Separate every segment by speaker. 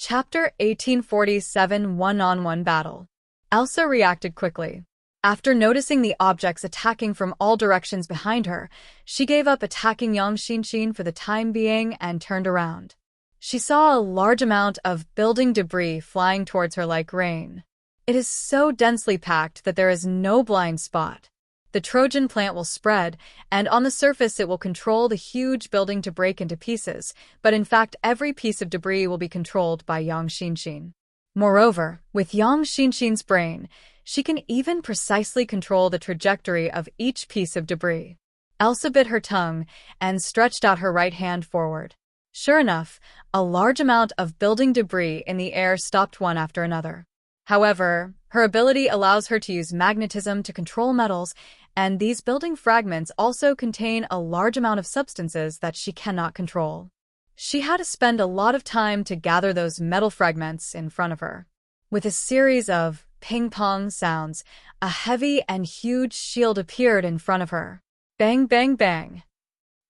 Speaker 1: Chapter 1847 One-on-One Battle. Elsa reacted quickly. After noticing the objects attacking from all directions behind her, she gave up attacking Yang Xinshin for the time being and turned around. She saw a large amount of building debris flying towards her like rain. It is so densely packed that there is no blind spot. The Trojan plant will spread, and on the surface it will control the huge building to break into pieces, but in fact every piece of debris will be controlled by Yang Xinshin. Moreover, with Yang Xinshin's brain, she can even precisely control the trajectory of each piece of debris. Elsa bit her tongue and stretched out her right hand forward. Sure enough, a large amount of building debris in the air stopped one after another. However, her ability allows her to use magnetism to control metals, and these building fragments also contain a large amount of substances that she cannot control. She had to spend a lot of time to gather those metal fragments in front of her. With a series of ping-pong sounds, a heavy and huge shield appeared in front of her. Bang, bang, bang.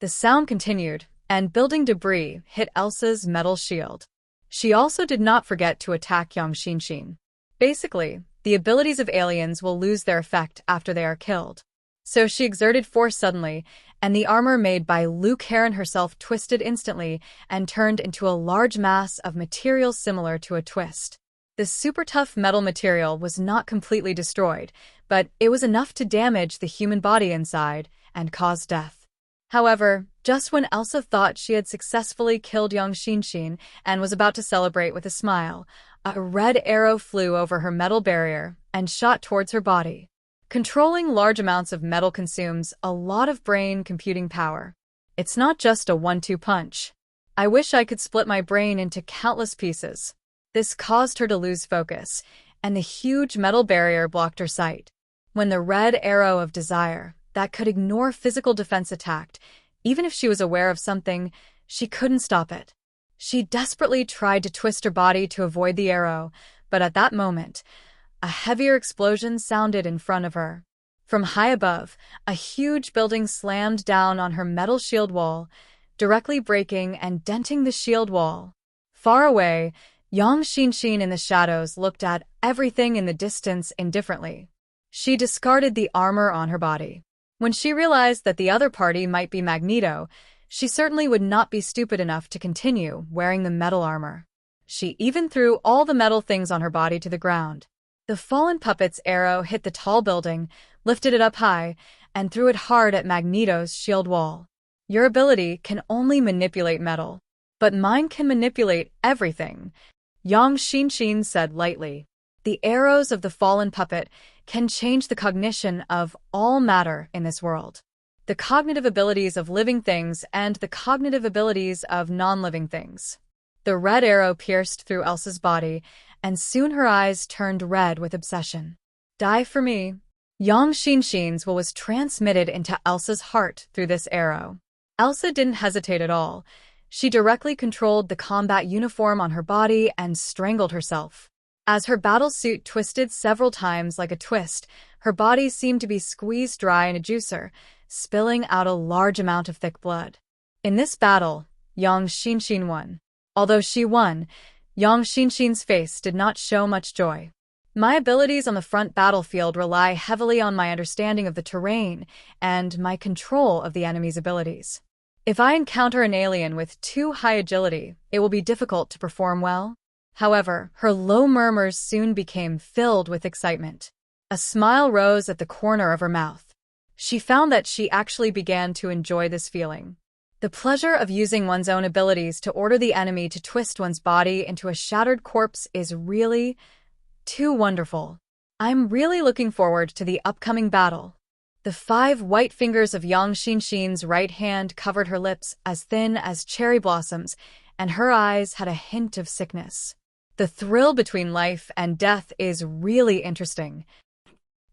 Speaker 1: The sound continued, and building debris hit Elsa's metal shield. She also did not forget to attack Yang Xinshin. Basically, the abilities of aliens will lose their effect after they are killed. So she exerted force suddenly, and the armor made by Luke Heron herself twisted instantly and turned into a large mass of material similar to a twist. The super tough metal material was not completely destroyed, but it was enough to damage the human body inside and cause death. However, just when Elsa thought she had successfully killed Yang Xinshin and was about to celebrate with a smile, a red arrow flew over her metal barrier and shot towards her body. Controlling large amounts of metal consumes a lot of brain computing power. It's not just a 1-2 punch. I wish I could split my brain into countless pieces. This caused her to lose focus, and the huge metal barrier blocked her sight. When the red arrow of desire, that could ignore physical defense attacked, even if she was aware of something, she couldn't stop it. She desperately tried to twist her body to avoid the arrow, but at that moment, a heavier explosion sounded in front of her. From high above, a huge building slammed down on her metal shield wall, directly breaking and denting the shield wall. Far away, Yang Xinshin in the shadows looked at everything in the distance indifferently. She discarded the armor on her body. When she realized that the other party might be Magneto, she certainly would not be stupid enough to continue wearing the metal armor. She even threw all the metal things on her body to the ground. The fallen puppet's arrow hit the tall building, lifted it up high, and threw it hard at Magneto's shield wall. Your ability can only manipulate metal, but mine can manipulate everything, Yang Xinshin said lightly. The arrows of the fallen puppet can change the cognition of all matter in this world. The cognitive abilities of living things and the cognitive abilities of non-living things. The red arrow pierced through Elsa's body, and soon her eyes turned red with obsession. Die for me. Yang Xinshin's will was transmitted into Elsa's heart through this arrow. Elsa didn't hesitate at all. She directly controlled the combat uniform on her body and strangled herself. As her battle suit twisted several times like a twist, her body seemed to be squeezed dry in a juicer, spilling out a large amount of thick blood. In this battle, Yang Xinshin won. Although she won, Yang Xinshin's face did not show much joy. My abilities on the front battlefield rely heavily on my understanding of the terrain and my control of the enemy's abilities. If I encounter an alien with too high agility, it will be difficult to perform well. However, her low murmurs soon became filled with excitement. A smile rose at the corner of her mouth. She found that she actually began to enjoy this feeling. The pleasure of using one's own abilities to order the enemy to twist one's body into a shattered corpse is really too wonderful. I'm really looking forward to the upcoming battle. The 5 white fingers of Yang Xinshin's right hand covered her lips as thin as cherry blossoms, and her eyes had a hint of sickness. The thrill between life and death is really interesting.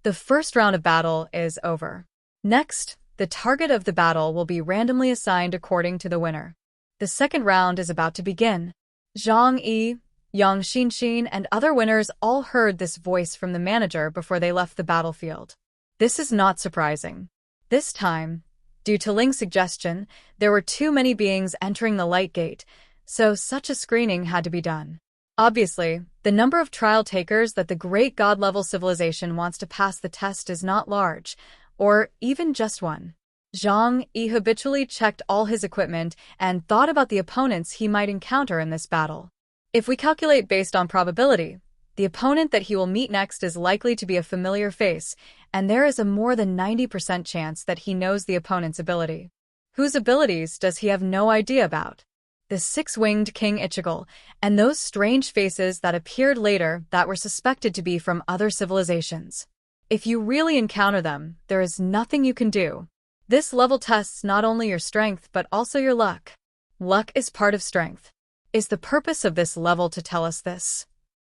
Speaker 1: The first round of battle is over. Next, the target of the battle will be randomly assigned according to the winner. The second round is about to begin. Zhang Yi, Yang Xinshin, and other winners all heard this voice from the manager before they left the battlefield. This is not surprising. This time, due to Ling's suggestion, there were too many beings entering the light gate, so such a screening had to be done. Obviously, the number of trial takers that the great god-level civilization wants to pass the test is not large, or even just one. Zhang Yi habitually checked all his equipment and thought about the opponents he might encounter in this battle. If we calculate based on probability, the opponent that he will meet next is likely to be a familiar face, and there is a more than 90% chance that he knows the opponent's ability. Whose abilities does he have no idea about? The six-winged King Ichigo, and those strange faces that appeared later that were suspected to be from other civilizations. If you really encounter them, there is nothing you can do. This level tests not only your strength but also your luck. Luck is part of strength. Is the purpose of this level to tell us this?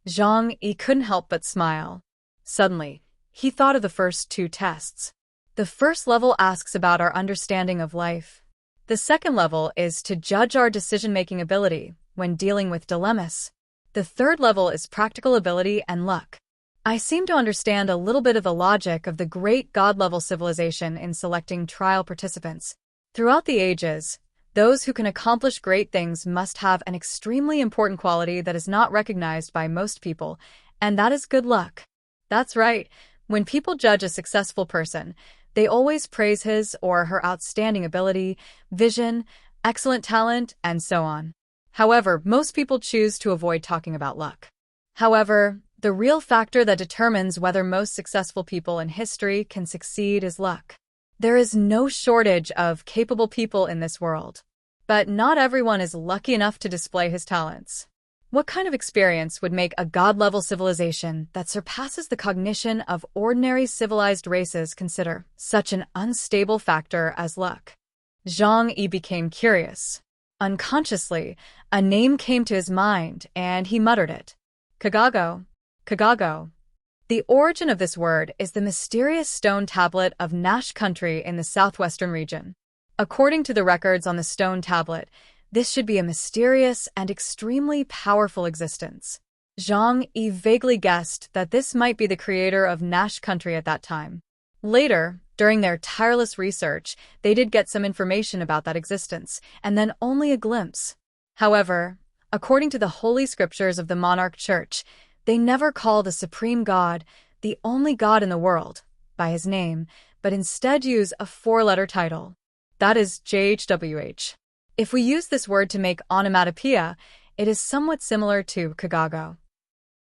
Speaker 1: Zhang Yi couldn't help but smile. Suddenly, he thought of the first two tests. The first level asks about our understanding of life. The second level is to judge our decision-making ability when dealing with dilemmas. The third level is practical ability and luck. I seem to understand a little bit of the logic of the great god-level civilization in selecting trial participants. Throughout the ages, those who can accomplish great things must have an extremely important quality that is not recognized by most people, and that is good luck. That's right. When people judge a successful person, they always praise his or her outstanding ability, vision, excellent talent, and so on. However, most people choose to avoid talking about luck. However, the real factor that determines whether most successful people in history can succeed is luck. There is no shortage of capable people in this world, but not everyone is lucky enough to display his talents. What kind of experience would make a god-level civilization that surpasses the cognition of ordinary civilized races consider such an unstable factor as luck? Zhang Yi became curious. Unconsciously, a name came to his mind, and he muttered it. Kagago. Kagago. The origin of this word is the mysterious stone tablet of Nash country in the southwestern region. According to the records on the stone tablet, this should be a mysterious and extremely powerful existence. Zhang Yi vaguely guessed that this might be the creator of Nash country at that time. Later, during their tireless research, they did get some information about that existence, and then only a glimpse. However, according to the holy scriptures of the monarch church, they never call the supreme god, the only god in the world, by his name, but instead use a four-letter title. That is JHWH. If we use this word to make onomatopoeia, it is somewhat similar to Kagago.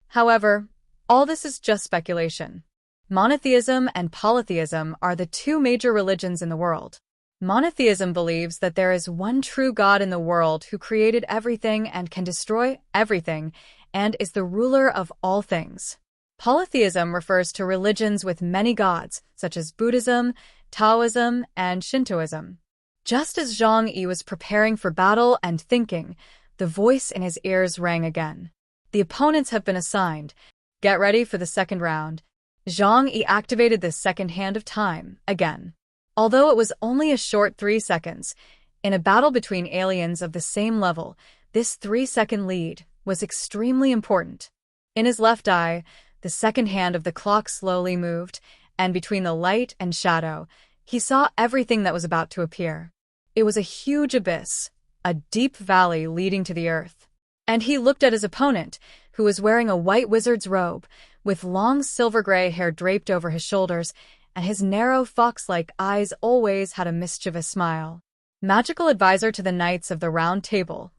Speaker 1: However, all this is just speculation. Monotheism and polytheism are the two major religions in the world. Monotheism believes that there is one true God in the world who created everything and can destroy everything, and is the ruler of all things. Polytheism refers to religions with many gods, such as Buddhism, Taoism, and Shintoism. Just as Zhang Yi was preparing for battle and thinking, the voice in his ears rang again. The opponents have been assigned. Get ready for the second round. Zhang Yi activated the second hand of time again. Although it was only a short 3 seconds, in a battle between aliens of the same level, this 3-second lead was extremely important. In his left eye, the second hand of the clock slowly moved, and between the light and shadow, he saw everything that was about to appear. It was a huge abyss, a deep valley leading to the earth. And he looked at his opponent, who was wearing a white wizard's robe, with long silver-gray hair draped over his shoulders, and his narrow fox-like eyes always had a mischievous smile. Magical advisor to the Knights of the Round Table,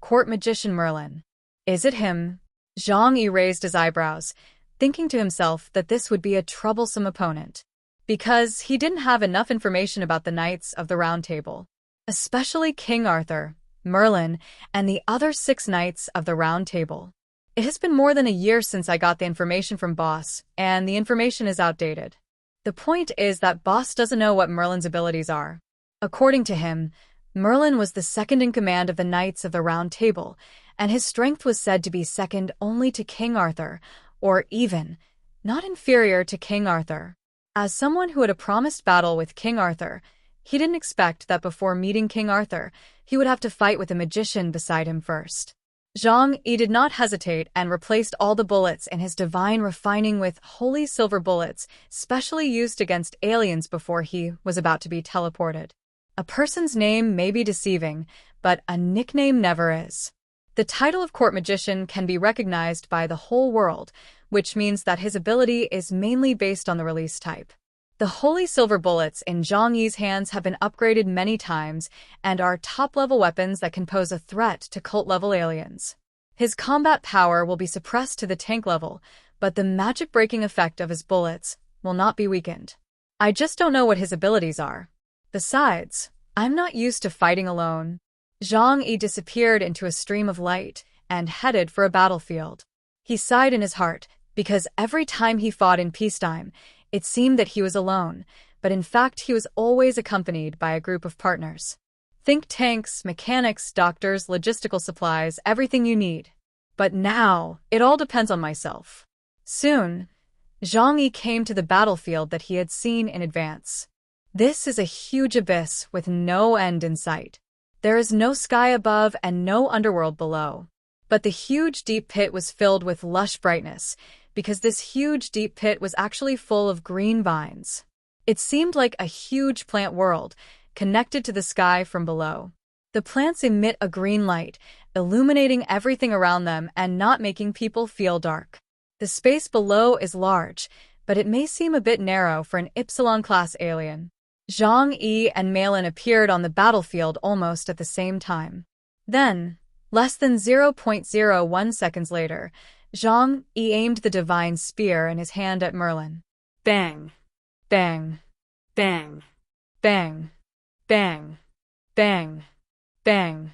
Speaker 1: Court Magician Merlin. Is it him? Zhang Yi raised his eyebrows, thinking to himself that this would be a troublesome opponent. Because he didn't have enough information about the Knights of the Round Table, especially King Arthur, Merlin, and the other 6 Knights of the Round Table. It has been more than a year since I got the information from Boss, and the information is outdated. The point is that Boss doesn't know what Merlin's abilities are. According to him, Merlin was the second in command of the Knights of the Round Table, and his strength was said to be second only to King Arthur, or even, not inferior to King Arthur. As someone who had a promised battle with King Arthur, he didn't expect that before meeting King Arthur, he would have to fight with a magician beside him first. Zhang Yi did not hesitate and replaced all the bullets in his divine refining with holy silver bullets, specially used against aliens before he was about to be teleported. A person's name may be deceiving, but a nickname never is. The title of court magician can be recognized by the whole world, which means that his ability is mainly based on the release type. The holy silver bullets in Zhang Yi's hands have been upgraded many times and are top-level weapons that can pose a threat to cult-level aliens. His combat power will be suppressed to the tank level, but the magic-breaking effect of his bullets will not be weakened. I just don't know what his abilities are. Besides, I'm not used to fighting alone. Zhang Yi disappeared into a stream of light and headed for a battlefield. He sighed in his heart, because every time he fought in peacetime, it seemed that he was alone, but in fact he was always accompanied by a group of partners. Think tanks, mechanics, doctors, logistical supplies, everything you need. But now, it all depends on myself. Soon, Zhang Yi came to the battlefield that he had seen in advance. This is a huge abyss with no end in sight. There is no sky above and no underworld below. But the huge deep pit was filled with lush brightness, because this huge deep pit was actually full of green vines. It seemed like a huge plant world, connected to the sky from below. The plants emit a green light, illuminating everything around them and not making people feel dark. The space below is large, but it may seem a bit narrow for an Epsilon-class alien. Zhang Yi and Malin appeared on the battlefield almost at the same time. Then, less than 0.01 seconds later, Zhang Yi aimed the divine spear in his hand at Merlin. Bang! Bang! Bang! Bang! Bang! Bang! Bang!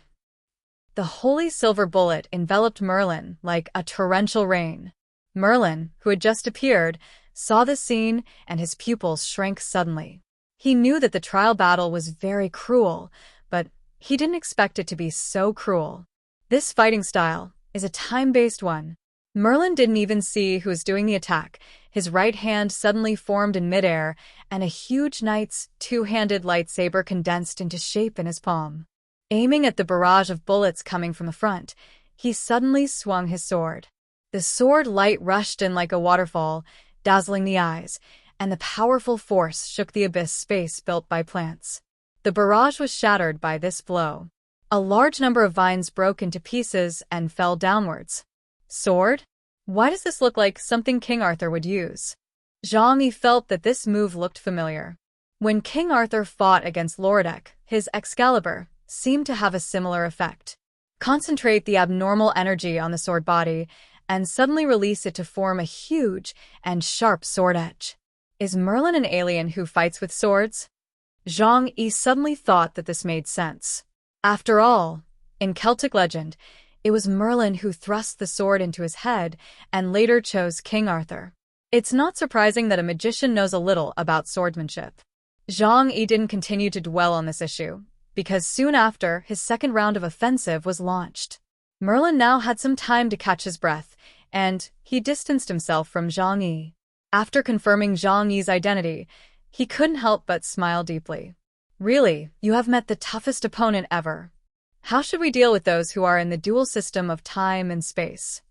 Speaker 1: The holy silver bullet enveloped Merlin like a torrential rain. Merlin, who had just appeared, saw the scene and his pupils shrank suddenly. He knew that the trial battle was very cruel, but he didn't expect it to be so cruel. This fighting style is a time-based one. Merlin didn't even see who was doing the attack. His right hand suddenly formed in midair, and a huge knight's two-handed lightsaber condensed into shape in his palm. Aiming at the barrage of bullets coming from the front, he suddenly swung his sword. The sword light rushed in like a waterfall, dazzling the eyes, and the powerful force shook the abyss space built by plants. The barrage was shattered by this blow. A large number of vines broke into pieces and fell downwards. Sword? Why does this look like something King Arthur would use? Zhang Yi felt that this move looked familiar. When King Arthur fought against Loradec, his Excalibur seemed to have a similar effect. Concentrate the abnormal energy on the sword body, and suddenly release it to form a huge and sharp sword edge. Is Merlin an alien who fights with swords? Zhang Yi suddenly thought that this made sense. After all, in Celtic legend, it was Merlin who thrust the sword into his head and later chose King Arthur. It's not surprising that a magician knows a little about swordsmanship. Zhang Yi didn't continue to dwell on this issue, because soon after, his second round of offensive was launched. Merlin now had some time to catch his breath, and he distanced himself from Zhang Yi. After confirming Zhang Yi's identity, he couldn't help but smile deeply. Really, you have met the toughest opponent ever. How should we deal with those who are in the dual system of time and space?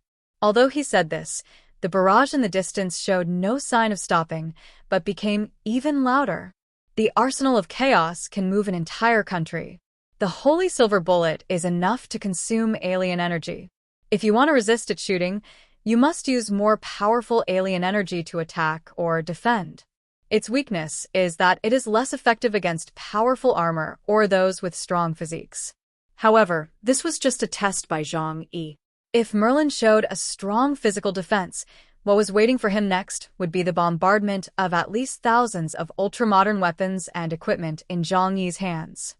Speaker 1: Although he said this, the barrage in the distance showed no sign of stopping, but became even louder. The arsenal of chaos can move an entire country. The holy silver bullet is enough to consume alien energy. If you want to resist its shooting, you must use more powerful alien energy to attack or defend. Its weakness is that it is less effective against powerful armor or those with strong physiques. However, this was just a test by Zhang Yi. If Merlin showed a strong physical defense, what was waiting for him next would be the bombardment of at least thousands of ultra-modern weapons and equipment in Zhang Yi's hands.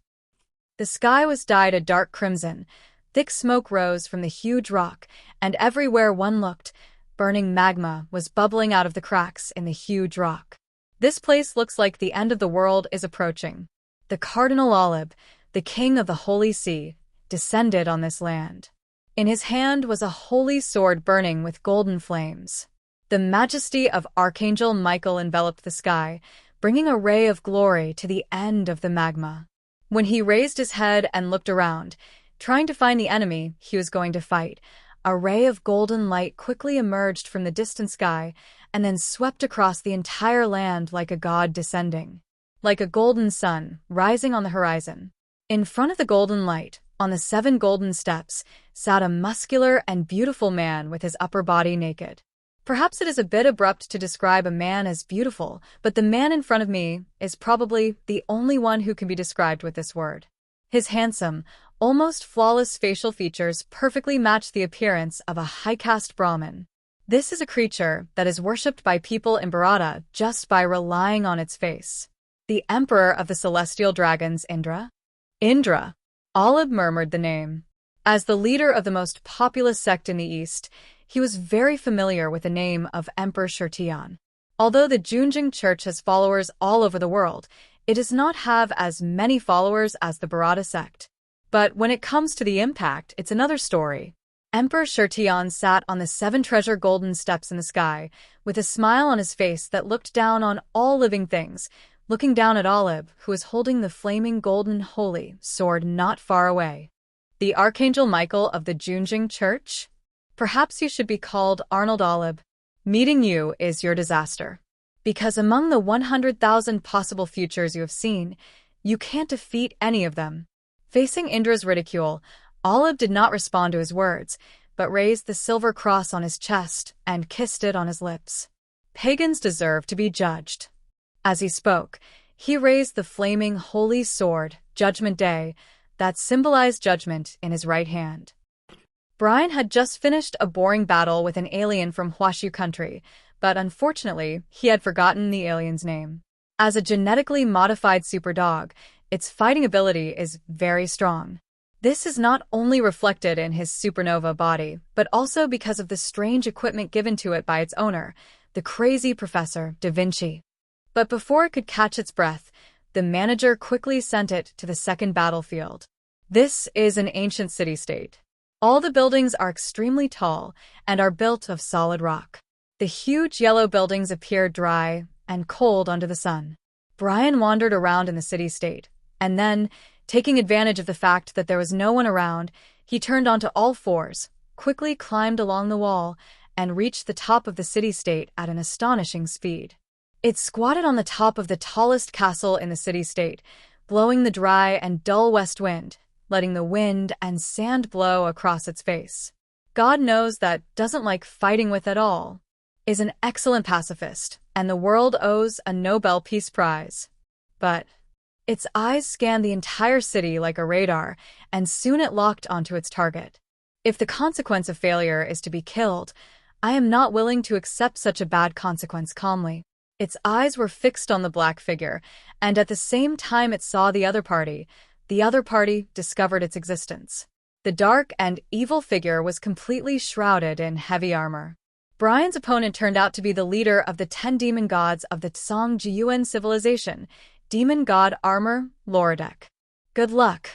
Speaker 1: The sky was dyed a dark crimson, thick smoke rose from the huge rock, and everywhere one looked, burning magma was bubbling out of the cracks in the huge rock. This place looks like the end of the world is approaching. The Cardinal Olib, the king of the Holy See, descended on this land. In his hand was a holy sword burning with golden flames. The majesty of Archangel Michael enveloped the sky, bringing a ray of glory to the end of the magma. When he raised his head and looked around, trying to find the enemy he was going to fight, a ray of golden light quickly emerged from the distant sky and then swept across the entire land like a god descending. Like a golden sun rising on the horizon. In front of the golden light, On the 7 golden steps sat a muscular and beautiful man with his upper body naked. Perhaps it is a bit abrupt to describe a man as beautiful, but the man in front of me is probably the only one who can be described with this word. His handsome, almost flawless facial features perfectly match the appearance of a high-caste Brahmin. This is a creature that is worshipped by people in Bharata just by relying on its face. The emperor of the celestial dragons, Indra? Indra. Alib murmured the name. As the leader of the most populous sect in the East, he was very familiar with the name of Emperor Shirtian. Although the Junjing Church has followers all over the world, it does not have as many followers as the Bharata sect. But when it comes to the impact, it's another story. Emperor Shirtian sat on the 7 treasure golden steps in the sky, with a smile on his face that looked down on all living things, looking down at Alib, who was holding the flaming golden holy sword not far away. The Archangel Michael of the Junjing Church? Perhaps you should be called Arnold Alib. Meeting you is your disaster. Because among the 100,000 possible futures you have seen, you can't defeat any of them. Facing Indra's ridicule, Alib did not respond to his words, but raised the silver cross on his chest and kissed it on his lips. Pagans deserve to be judged. As he spoke, he raised the flaming holy sword, Judgment Day, that symbolized judgment in his right hand. Brian had just finished a boring battle with an alien from Huashu country, but unfortunately, he had forgotten the alien's name. As a genetically modified superdog, its fighting ability is very strong. This is not only reflected in his supernova body, but also because of the strange equipment given to it by its owner, the crazy Professor Da Vinci. But before it could catch its breath, the manager quickly sent it to the second battlefield. This is an ancient city-state. All the buildings are extremely tall and are built of solid rock. The huge yellow buildings appear dry and cold under the sun. Brian wandered around in the city-state, and then, taking advantage of the fact that there was no one around, he turned onto all fours, quickly climbed along the wall, and reached the top of the city-state at an astonishing speed. It squatted on the top of the tallest castle in the city-state, blowing the dry and dull west wind, letting the wind and sand blow across its face. God knows that doesn't like fighting with at all, is an excellent pacifist, and the world owes a Nobel Peace Prize. But its eyes scanned the entire city like a radar, and soon it locked onto its target. If the consequence of failure is to be killed, I am not willing to accept such a bad consequence calmly. Its eyes were fixed on the black figure, and at the same time it saw the other party discovered its existence. The dark and evil figure was completely shrouded in heavy armor. Brian's opponent turned out to be the leader of the 10 demon gods of the Tsang Jiyuan civilization, Demon God Armor, Loradek. Good luck.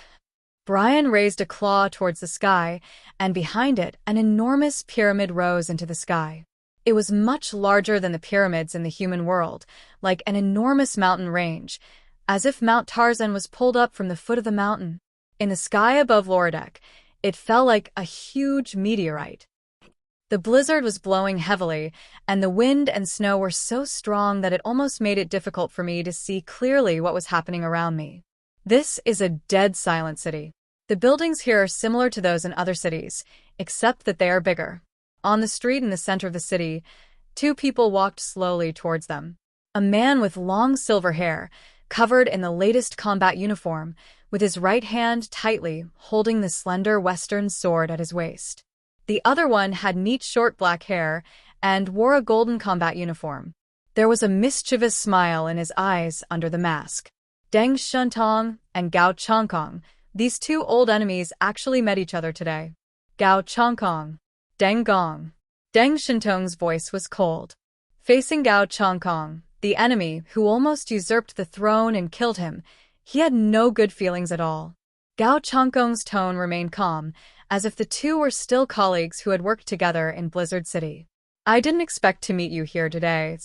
Speaker 1: Brian raised a claw towards the sky, and behind it, an enormous pyramid rose into the sky. It was much larger than the pyramids in the human world, like an enormous mountain range, as if Mount Tarzan was pulled up from the foot of the mountain. In the sky above Loradek, it fell like a huge meteorite. The blizzard was blowing heavily, and the wind and snow were so strong that it almost made it difficult for me to see clearly what was happening around me. This is a dead silent city. The buildings here are similar to those in other cities, except that they are bigger. On the street in the center of the city, 2 people walked slowly towards them. A man with long silver hair, covered in the latest combat uniform, with his right hand tightly holding the slender western sword at his waist. The other one had neat short black hair and wore a golden combat uniform. There was a mischievous smile in his eyes under the mask. Deng Shuntong and Gao Chongkong, these 2 old enemies actually met each other today. Gao Chongkong. Deng Gong. Deng Shuntong's voice was cold. Facing Gao Chongkong, the enemy who almost usurped the throne and killed him, he had no good feelings at all. Gao Chongkong's tone remained calm, as if the 2 were still colleagues who had worked together in Blizzard City. I didn't expect to meet you here today.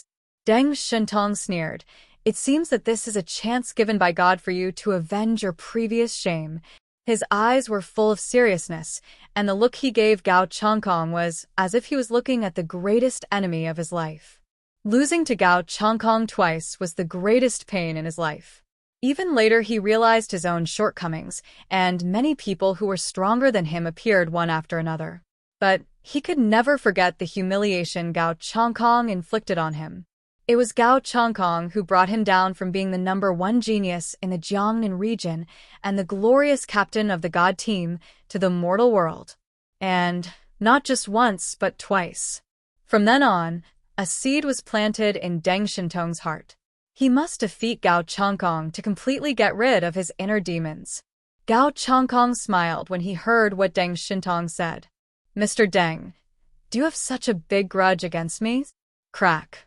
Speaker 1: Deng Shuntong sneered. It seems that this is a chance given by God for you to avenge your previous shame. His eyes were full of seriousness, and the look he gave Gao Chongkong was as if he was looking at the greatest enemy of his life. Losing to Gao Chongkong twice was the greatest pain in his life. Even later he realized his own shortcomings, and many people who were stronger than him appeared one after another. But he could never forget the humiliation Gao Changkong inflicted on him. It was Gao Changkong who brought him down from being the #1 genius in the Jiangnan region and the glorious captain of the God team to the mortal world. And not just once, but twice. From then on, a seed was planted in Deng Shintong's heart. He must defeat Gao Changkong to completely get rid of his inner demons. Gao Changkong smiled when he heard what Deng Shintong said. "Mr. Deng, do you have such a big grudge against me?" Crack.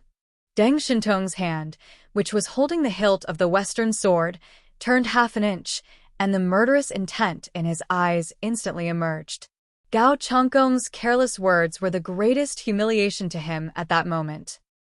Speaker 1: Deng Shintong's hand, which was holding the hilt of the Western sword, turned half an inch, and the murderous intent in his eyes instantly emerged. Gao Changkong's careless words were the greatest humiliation to him at that moment.